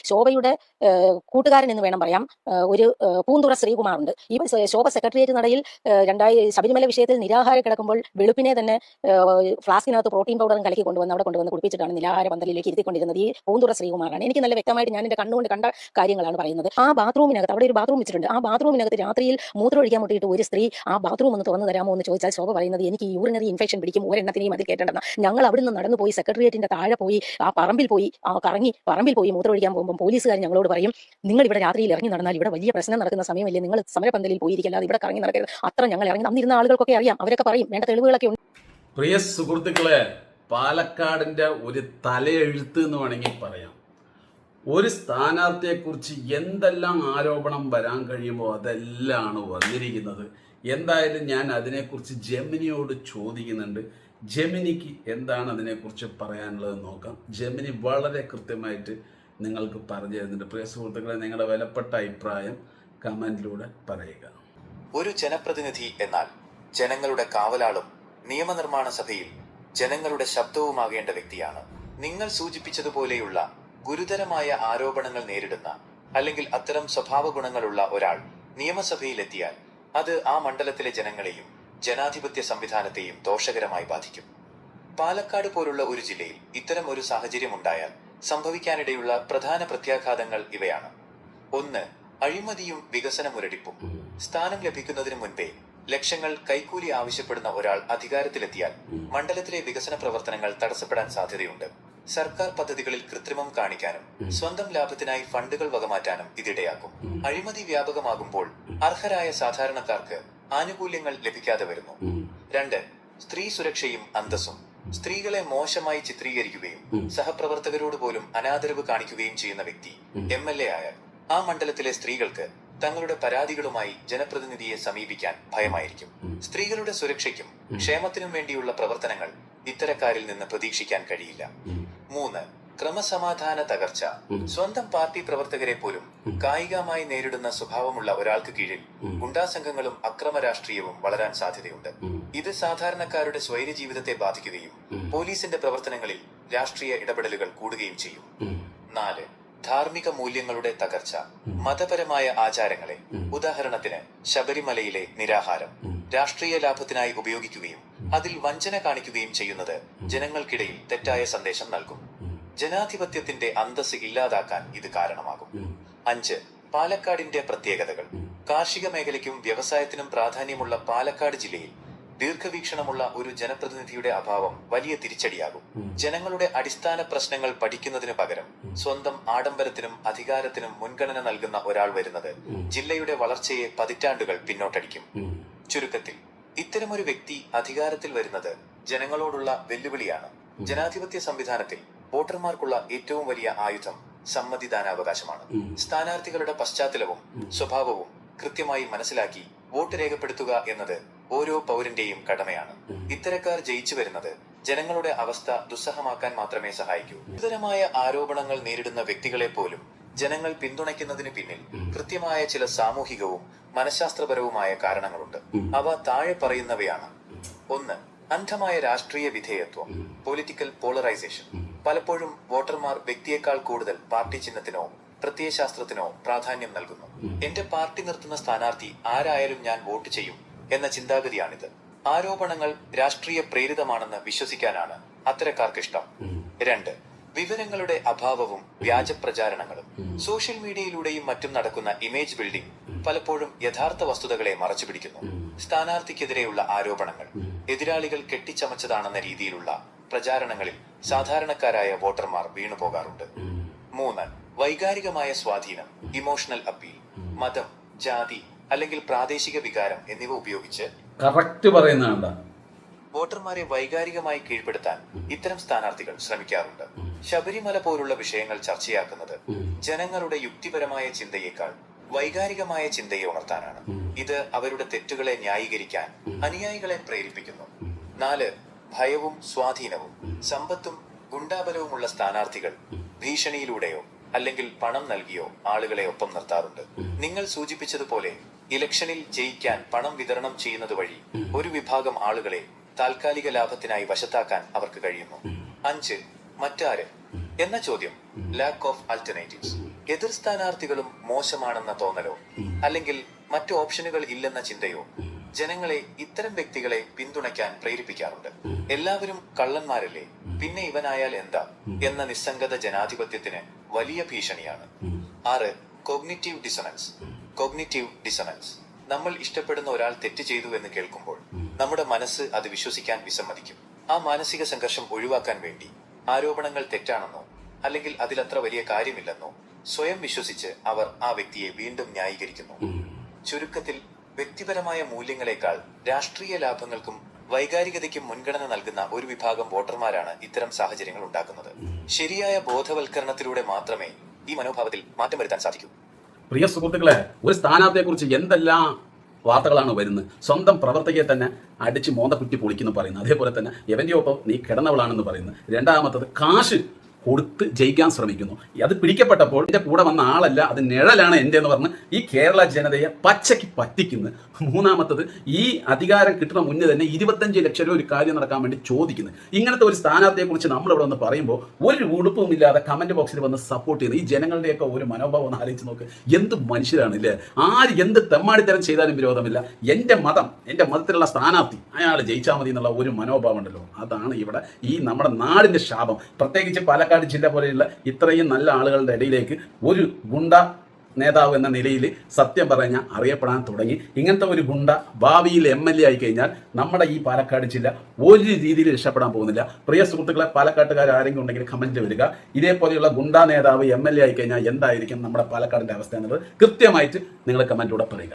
ശോഭയുടെ കൂട്ടുകാരൻ എന്ന് വേണം പറയാം, ഒരു പൂന്തുറ ശ്രീകുമാറുണ്ട്. ഈ ശോഭ സെക്രട്ടേറിയറ്റ് നടയിൽ ശബരിമല വിഷയത്തിൽ നിരാഹാരം കിടക്കുമ്പോൾ വെളുപ്പിനെ തന്നെ ഫ്ലാസ്കിനകത്ത് പ്രോട്ടീൻ പൗഡറും കലക്കി അവിടെ കൊണ്ടുവന്ന് കുടിപ്പിച്ചിട്ടാണ് നിരാഹാര പന്തലിലേക്ക് ഇരുത്തിക്കൊണ്ടിരുന്നത് ഈ പൂന്തുറ ശ്രീകുമാറാണ്. എനിക്ക് നല്ല വ്യക്തമായിട്ട് ഞാൻ എന്റെ കണ്ണുകൊണ്ട് കണ്ട കാര്യങ്ങളാണ് പറയുന്നത്. ആ ബാത്റൂമിനകത്ത് അവിടെ ഒരു ബാത്റൂം വെച്ചിട്ടുണ്ട്. ആ ബാത്റൂമിനകത്ത് രാത്രിയിൽ മൂത്രമൊഴിക്കാൻ മുട്ടിയിട്ട് ഒരു സ്ത്രീ ആ ബാത്റൂം ഒന്ന് തുറന്നു തരാമോ എന്ന് ചോദിച്ചാൽ ശോഭ പറയുന്നത് എനിക്ക് യൂറിനറി ഇൻഫെക്ഷൻ പിടിക്കും, ഒരെണ്ണത്തിനെയും അതിൽ കേട്ടേണ്ടെന്ന്. ഞങ്ങൾ അവിടെ നിന്ന് നടന്നു പോയി സെക്രട്ടേറിയറ്റിന്റെ താഴെ പോയി ആ പറമ്പിൽ പോയി മൂത്രമൊഴിക്കാൻ പോകുമ്പോൾ പോലീസുകാർ ഞങ്ങളോട് പറയും, നിങ്ങൾ ഇവിടെ രാത്രിയിൽ ഇറങ്ങി നടന്നാൽ ഇവിടെ വലിയ പ്രശ്നം നടക്കുന്ന സമയമല്ലേ, നിങ്ങൾ സമരപന്തലിൽ പോയിരിക്കില്ല, ഇവിടെ കറങ്ങി നടക്കരുത്. അത്ര ഞങ്ങൾ ഇറങ്ങി അന്നിരുന്ന ആളുകൾക്കൊക്കെ അറിയാം, അവരൊക്കെ പറയും, വേണ്ട തെളിവുകളൊക്കെ ഉണ്ട്. പ്രിയ സുഹൃത്തുക്കളെ, പാലക്കാടിന്റെ ഒരു തലയെഴുത്ത് എന്ന് വേണമെങ്കിൽ പറയാം. ഒരു സ്ഥാനാർത്ഥിയെക്കുറിച്ച് എന്തെല്ലാം ആരോപണം വരാൻ കഴിയുമോ അതെല്ലാമാണ് വന്നിരിക്കുന്നത്. എന്തായാലും ഞാൻ അതിനെക്കുറിച്ച് ജെമിനിയോട് ചോദിക്കുന്നുണ്ട്. ജെമിനിക്ക് എന്താണ് അതിനെക്കുറിച്ച് പറയാനുള്ളത് നോക്കാം. ജെമിനി വളരെ കൃത്യമായിട്ട് നിങ്ങൾക്ക് പറഞ്ഞു തരുന്നുണ്ട്. പ്രിയ സുഹൃത്തുക്കളെ, നിങ്ങളുടെ വിലപ്പെട്ട അഭിപ്രായം കമന്റിലൂടെ പറയുക. ഒരു ജനപ്രതിനിധി എന്നാൽ ജനങ്ങളുടെ കാവലാളും നിയമനിർമ്മാണ സഭയിൽ ജനങ്ങളുടെ ശബ്ദവുമാകേണ്ട വ്യക്തിയാണ്. നിങ്ങൾ സൂചിപ്പിച്ചതുപോലെയുള്ള ഗുരുതരമായ ആരോപണങ്ങൾ നേരിടുന്ന അല്ലെങ്കിൽ അത്തരം സ്വഭാവ ഗുണങ്ങളുള്ള ഒരാൾ നിയമസഭയിലെത്തിയാൽ അത് ആ മണ്ഡലത്തിലെ ജനങ്ങളെയും ജനാധിപത്യ സംവിധാനത്തെയും ദോഷകരമായി ബാധിക്കും. പാലക്കാട് പോലുള്ള ഒരു ജില്ലയിൽ ഇത്തരം ഒരു സാഹചര്യം ഉണ്ടായാൽ സംഭവിക്കാനിടയുള്ള പ്രധാന പ്രത്യാഘാതങ്ങൾ ഇവയാണ്. 1. അഴിമതിയും വികസന മുരടിപ്പും. സ്ഥാനം ലഭിക്കുന്നതിന് മുൻപേ ലക്ഷങ്ങൾ കൈക്കൂലി ആവശ്യപ്പെടുന്ന ഒരാൾ അധികാരത്തിലെത്തിയാൽ മണ്ഡലത്തിലെ വികസന പ്രവർത്തനങ്ങൾ തടസ്സപ്പെടാൻ സാധ്യതയുണ്ട്. സർക്കാർ പദ്ധതികളിൽ കൃത്രിമം കാണിക്കാനും സ്വന്തം ലാഭത്തിനായി ഫണ്ടുകൾ വകമാറ്റാനും ഇതിടയാക്കും. അഴിമതി വ്യാപകമാകുമ്പോൾ അർഹരായ സാധാരണക്കാർക്ക് ആനുകൂല്യങ്ങൾ ലഭിക്കാതെ വരുന്നു. 2. സ്ത്രീ സുരക്ഷയും അന്തസ്സും. സ്ത്രീകളെ മോശമായി ചിത്രീകരിക്കുകയും സഹപ്രവർത്തകരോട് പോലും അനാദരവ് കാണിക്കുകയും ചെയ്യുന്ന വ്യക്തി MLA ആയാൽ ആ മണ്ഡലത്തിലെ സ്ത്രീകൾക്ക് തങ്ങളുടെ പരാതികളുമായി ജനപ്രതിനിധിയെ സമീപിക്കാൻ ഭയമായിരിക്കും. സ്ത്രീകളുടെ സുരക്ഷയ്ക്കും ക്ഷേമത്തിനും വേണ്ടിയുള്ള പ്രവർത്തനങ്ങൾ ഇത്തരക്കാരിൽ നിന്ന് പ്രതീക്ഷിക്കാൻ കഴിയില്ല. 3. ക്രമസമാധാന തകർച്ച. സ്വന്തം പാർട്ടി പ്രവർത്തകരെ പോലും കായികമായി നേരിടുന്ന സ്വഭാവമുള്ള ഒരാൾക്ക് കീഴിൽ ഗുണ്ടാസംഘങ്ങളും അക്രമ രാഷ്ട്രീയവും വളരാൻ സാധ്യതയുണ്ട്. ഇത് സാധാരണക്കാരുടെ സ്വൈര്യ ജീവിതത്തെ ബാധിക്കുകയും പോലീസിന്റെ പ്രവർത്തനങ്ങളിൽ രാഷ്ട്രീയ ഇടപെടലുകൾ കൂടുകയും ചെയ്യും. 4. ധാർമ്മിക മൂല്യങ്ങളുടെ തകർച്ച. മതപരമായ ആചാരങ്ങളെ, ഉദാഹരണത്തിന് ശബരിമലയിലെ നിരാഹാരം, രാഷ്ട്രീയ ലാഭത്തിനായി ഉപയോഗിക്കുകയും അതിൽ വഞ്ചന കാണിക്കുകയും ചെയ്യുന്നത് ജനങ്ങൾക്കിടയിൽ തെറ്റായ സന്ദേശം നൽകും. ജനാധിപത്യത്തിന്റെ അന്തസ്സ് ഇല്ലാതാക്കാൻ ഇത് കാരണമാകും. 5. പാലക്കാടിന്റെ പ്രത്യേകതകൾ. കാർഷിക മേഖലയ്ക്കും വ്യവസായത്തിനും പ്രാധാന്യമുള്ള പാലക്കാട് ജില്ലയിൽ ദീർഘവീക്ഷണമുള്ള ഒരു ജനപ്രതിനിധിയുടെ അഭാവം വലിയ തിരിച്ചടിയാകും. ജനങ്ങളുടെ അടിസ്ഥാന പ്രശ്നങ്ങൾ പഠിക്കുന്നതിന് പകരം സ്വന്തം ആഡംബരത്തിനും അധികാരത്തിനും മുൻഗണന നൽകുന്ന ഒരാൾ വരുന്നത് ജില്ലയുടെ വളർച്ചയെ പതിറ്റാണ്ടുകൾ പിന്നോട്ടടിക്കും. ചുരുക്കത്തിൽ, ഇത്തരമൊരു വ്യക്തി അധികാരത്തിൽ വരുന്നത് ജനങ്ങളോടുള്ള വെല്ലുവിളിയാണ്. ജനാധിപത്യ സംവിധാനത്തിൽ വോട്ടർമാർക്കുള്ള ഏറ്റവും വലിയ ആയുധം സമ്മതിദാനാവകാശമാണ്. സ്ഥാനാർത്ഥികളുടെ പശ്ചാത്തലവും സ്വഭാവവും കൃത്യമായി മനസ്സിലാക്കി വോട്ട് രേഖപ്പെടുത്തുക എന്നത് ഓരോ പൗരന്റെയും കടമയാണ്. ഇത്തരക്കാർ ജയിച്ചു വരുന്നത് ജനങ്ങളുടെ അവസ്ഥ ദുസ്സഹമാക്കാൻ മാത്രമേ സഹായിക്കൂ. ഗുരുതരമായ ആരോപണങ്ങൾ നേരിടുന്ന വ്യക്തികളെ പോലും ജനങ്ങൾ പിന്തുണയ്ക്കുന്നതിന് പിന്നിൽ കൃത്യമായ ചില സാമൂഹികവും മനഃശാസ്ത്രപരവുമായ കാരണങ്ങളുണ്ട്. അവ താഴെ പറയുന്നവയാണ്. 1. അന്ധമായ രാഷ്ട്രീയ വിധേയത്വം, പൊളിറ്റിക്കൽ പോളറൈസേഷൻ. പലപ്പോഴും വോട്ടർമാർ വ്യക്തിയേക്കാൾ കൂടുതൽ പാർട്ടി ചിഹ്നത്തിനോ പ്രത്യയശാസ്ത്രത്തിനോ പ്രാധാന്യം നൽകുന്നു. എന്റെ പാർട്ടി നിർത്തുന്ന സ്ഥാനാർത്ഥി ആരായാലും ഞാൻ വോട്ട് ചെയ്യും എന്ന ചിന്താഗതിയാണിത്. ആരോപണങ്ങൾ രാഷ്ട്രീയ പ്രേരിതമാണെന്ന് വിശ്വസിക്കാനാണ് അത്തരക്കാർക്കിഷ്ടം. 2. വിവരങ്ങളുടെ അഭാവവും വ്യാജ പ്രചാരണങ്ങളും. സോഷ്യൽ മീഡിയയിലൂടെയും മറ്റും നടക്കുന്ന ഇമേജ് ബിൽഡിംഗ് പലപ്പോഴും യഥാർത്ഥ വസ്തുതകളെ മറച്ചുപിടിക്കുന്നു. സ്ഥാനാർത്ഥിക്കെതിരെയുള്ള ആരോപണങ്ങൾ എതിരാളികൾ കെട്ടിച്ചമച്ചതാണെന്ന രീതിയിലുള്ള പ്രചാരണങ്ങളിൽ സാധാരണക്കാരായ വോട്ടർമാർ വീണുപോകാറുണ്ട്. 3. വൈകാരികമായ സ്വാധീനം, ഇമോഷണൽ അപ്പീൽ. മതം, ജാതി അല്ലെങ്കിൽ പ്രാദേശിക വികാരം എന്നിവ ഉപയോഗിച്ച് കറക്റ്റ് പറയുന്നതാണ് വോട്ടർമാരെ വൈകാരികമായി കീഴ്പ്പെടുത്താൻ ഇത്തരം സ്ഥാനാർത്ഥികൾ ശ്രമിക്കാറുണ്ട്. ശബരിമല പോലുള്ള വിഷയങ്ങൾ ചർച്ചയാക്കുന്നത് ജനങ്ങളുടെ യുക്തിപരമായ ചിന്തയേക്കാൾ വൈകാരികമായ ചിന്തയെ ഉണർത്താനാണ്. ഇത് അവരുടെ തെറ്റുകളെ ന്യായീകരിക്കാൻ അനുയായികളെ പ്രേരിപ്പിക്കുന്നു. 4. ഭയവും സ്വാധീനവും. സമ്പത്തും ഗുണ്ടാബലവുമുള്ള സ്ഥാനാർത്ഥികൾ ഭീഷണിയിലൂടെയോ അല്ലെങ്കിൽ പണം നൽകിയോ ആളുകളെ ഒപ്പം നിർത്താറുണ്ട്. നിങ്ങൾ സൂചിപ്പിച്ചതുപോലെ ഇലക്ഷനിൽ ജയിക്കാൻ പണം വിതരണം ചെയ്യുന്നത് വഴി ഒരു വിഭാഗം ആളുകളെ താൽക്കാലിക ലാഭത്തിനായി വശത്താക്കാൻ അവർക്ക് കഴിയുന്നു. 5. മറ്റാര് എന്ന ചോദ്യം, ലാക്ക് ഓഫ് ആൾട്ടർനേറ്റീവ്സ്. എതിർ സ്ഥാനാർത്ഥികളും മോശമാണെന്ന തോന്നലോ അല്ലെങ്കിൽ മറ്റു ഓപ്ഷനുകൾ ഇല്ലെന്ന ചിന്തയോ ജനങ്ങളെ ഇത്തരം വ്യക്തികളെ പിന്തുണയ്ക്കാൻ പ്രേരിപ്പിക്കാറുണ്ട്. എല്ലാവരും കള്ളന്മാരല്ലേ, പിന്നെ ഇവനായാൽ എന്താ എന്ന നിസ്സംഗത ജനാധിപത്യത്തിന് വലിയ ഭീഷണിയാണ്. 6. Cognitive dissonance. Cognitive dissonance. നമ്മൾ ഇഷ്ടപ്പെടുന്ന ഒരാൾ തെറ്റ് ചെയ്തു എന്ന് കേൾക്കുമ്പോൾ നമ്മുടെ മനസ്സ് അത് വിശ്വസിക്കാൻ വിസമ്മതിക്കും. ആ മാനസിക സംഘർഷം ഒഴിവാക്കാൻ വേണ്ടി ആരോപണങ്ങൾ തെറ്റാണെന്നോ അല്ലെങ്കിൽ അതിലത്ര വലിയ കാര്യമില്ലെന്നോ സ്വയം വിശ്വസിച്ച് അവർ ആ വ്യക്തിയെ വീണ്ടും ന്യായീകരിക്കുന്നു. ചുരുക്കത്തിൽ, വ്യക്തിപരമായ മൂല്യങ്ങളെക്കാൾ രാഷ്ട്രീയ ലാഭങ്ങൾക്കും വൈകാരികതയ്ക്കും മുൻഗണന നൽകുന്ന ഒരു വിഭാഗം വോട്ടർമാരാണ് ഇത്തരം സാഹചര്യങ്ങൾ ഉണ്ടാക്കുന്നത്. ശരിയായ ബോധവൽക്കരണത്തിലൂടെ മാത്രമേ ഈ മനോഭാവത്തിൽ മാറ്റം വരുത്താൻ സാധിക്കൂ. പ്രിയ സുഹൃത്തുക്കളെ, ഒരു സ്ഥാനാർത്ഥിയെക്കുറിച്ച് എന്തെല്ലാം വാർത്തകളാണ് വരുന്നത്. സ്വന്തം പ്രവർത്തകയെ തന്നെ അടിച്ച് മോന്തക്കുറ്റി പൊളിക്കുന്നു പറയുന്നത്. അതേപോലെ തന്നെ എവൻ്റെ ഒപ്പം നീ കിടന്നവളാണെന്ന് പറയുന്നത്. രണ്ടാമത്തത് കാശ് കൊടുത്ത് ജയിക്കാൻ ശ്രമിക്കുന്നു. അത് പിടിക്കപ്പെട്ടപ്പോൾ എൻ്റെ കൂടെ വന്ന ആളല്ല, അത് നിഴലാണ് എൻ്റെ എന്ന് പറഞ്ഞ് ഈ കേരള ജനതയെ പച്ചയ്ക്ക് പറ്റിക്കുന്നു. മൂന്നാമത്തത്, ഈ അധികാരം കിട്ടുന്ന മുന്നേ തന്നെ 25 ലക്ഷം രൂപ ഒരു കാര്യം നടക്കാൻ വേണ്ടി ചോദിക്കുന്നു. ഇങ്ങനത്തെ ഒരു സ്ഥാനാർത്ഥിയെക്കുറിച്ച് നമ്മളിവിടെ ഒന്ന് പറയുമ്പോൾ ഒരു ഉടുപ്പുമില്ലാതെ കമൻറ്റ് ബോക്സിൽ വന്ന് സപ്പോർട്ട് ചെയ്യുന്നു. ഈ ജനങ്ങളുടെയൊക്കെ ഒരു മനോഭാവം ഒന്ന് ആലോചിച്ച് നോക്ക്. എന്ത് മനുഷ്യരാണ് ഇല്ലേ? ആര് എന്ത് തെമ്മാടിത്തരം ചെയ്താലും വിരോധമില്ല. എൻ്റെ മതത്തിലുള്ള സ്ഥാനാർത്ഥി അയാൾ ജയിച്ചാൽ മതി എന്നുള്ള ഒരു മനോഭാവം ഉണ്ടല്ലോ, അതാണ് ഇവിടെ ഈ നമ്മുടെ നാടിൻ്റെ ശാപം. പ്രത്യേകിച്ച് പാലക്കാട് ജില്ല പോലെയുള്ള ഇത്രയും നല്ല ആളുകളുടെ ഇടയിലേക്ക് ഒരു ഗുണ്ട നേതാവ് എന്ന നിലയിൽ സത്യം പറഞ്ഞാൽ അറിയപ്പെടാൻ തുടങ്ങി. ഇങ്ങനത്തെ ഒരു ഗുണ്ട ഭാവിയിൽ MLA ആയി കഴിഞ്ഞാൽ നമ്മുടെ ഈ പാലക്കാട് ജില്ല ഒരു രീതിയിൽ രക്ഷപ്പെടാൻ പോകുന്നില്ല. പ്രിയ സുഹൃത്തുക്കളെ, പാലക്കാട്ടുകാർ ആരെങ്കിലും ഉണ്ടെങ്കിൽ കമൻറ്റ് വരിക. ഇതേപോലെയുള്ള ഗുണ്ട നേതാവ് MLA ആയി കഴിഞ്ഞാൽ എന്തായിരിക്കും നമ്മുടെ പാലക്കാടിൻ്റെ അവസ്ഥ എന്നുള്ളത് കൃത്യമായിട്ട് നിങ്ങൾ കമൻറ്റിലൂടെ പറയുക.